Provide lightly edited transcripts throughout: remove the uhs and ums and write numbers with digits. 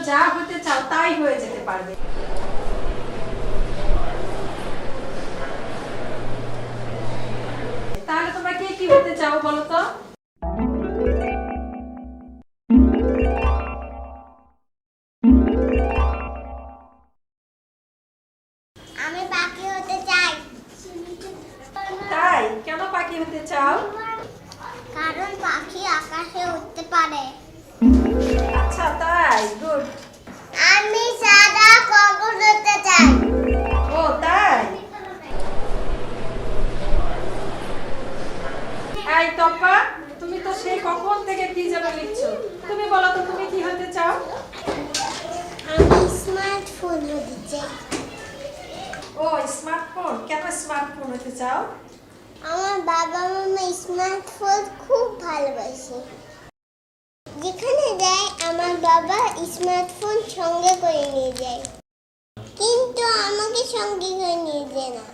যা হতে চাও তাই হয়ে যেতে পারবে। তাহলে তোমরা কে কি হতে চাও বলো তো? আমি পাখি হতে চাই। তাই? কেন পাখি হতে চাও? কারণ পাখি আকাশে উড়তে পারে। আচ্ছা তাই, গুড। আমি সাদা কাগজ হতে চাই। ও তাই? এই তপা, তুমি তো সেই কখন থেকে কি যেন লিখছো, তুমি বলো তো তুমি কি হতে চাও? আমি স্মার্টফোন হতে চাই। ও স্মার্টফোন, কেন স্মার্টফোন হতে চাও? আমার বাবা মামা স্মার্টফোন খুব ভালোবাসে। যেখানে যায় আমার বাবা স্মার্টফোন সঙ্গে করে নিয়ে যায়, কিন্তু আমাকে সঙ্গে করে নিয়ে যায় না।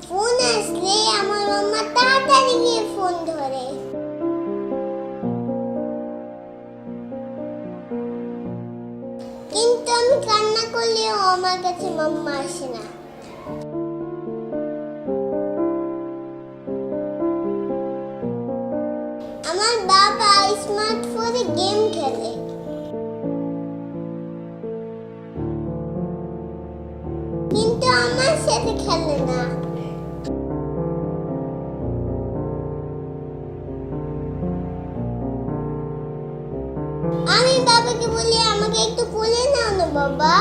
ফোন আসলে আমার মাম্মা তাড়াতাড়ি গিয়ে ফোন ধরে, কিন্তু আমি কান্না করলেও আমার কাছে মাম্মা আসে না। আমার বাবা স্মার্টফোনে গেম খেলে, কিন্তু আমার সাথে খেলে না। আমি বাবাকে বলি আমাকে একটু কোলে নাও না বাবা,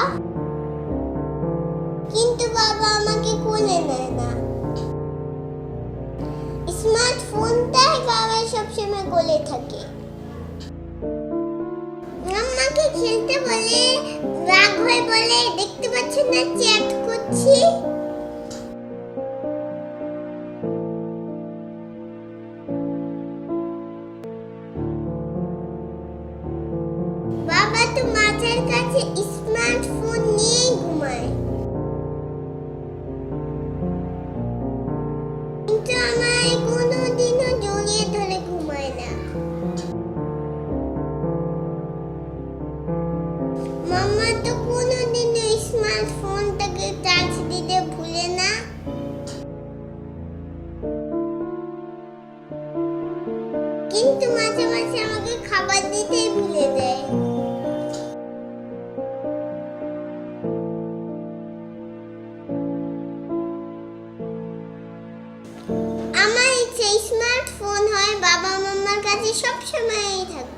কিন্তু বাবা আমাকে কোলে নেয় না। স্মার্টফোনটাই বাবা সবসময় কোলে থাকে। আমাকে খেলতে বলে, রাগ হয়ে বলে দেখতে পাচ্ছেন না চ্যাট করছি। বাবা তো মাথার কাছে স্মার্টফোন নিয়েই ঘুমায়, কিন্তু আমায় কোনোদিনও জড়িয়ে ধরে ঘুমায় না। মাম্মা তো কোনোদিনও স্মার্টফোনটাকে চার্জ দিতে ভুলে না, কিন্তু মাঝে মাঝে আমাকে খাবার দিতেই ভুলে দেয়। আমার ইচ্ছে স্মার্টফোন হয় বাবা মাম্মার কাছে সব সময়ই থাকে।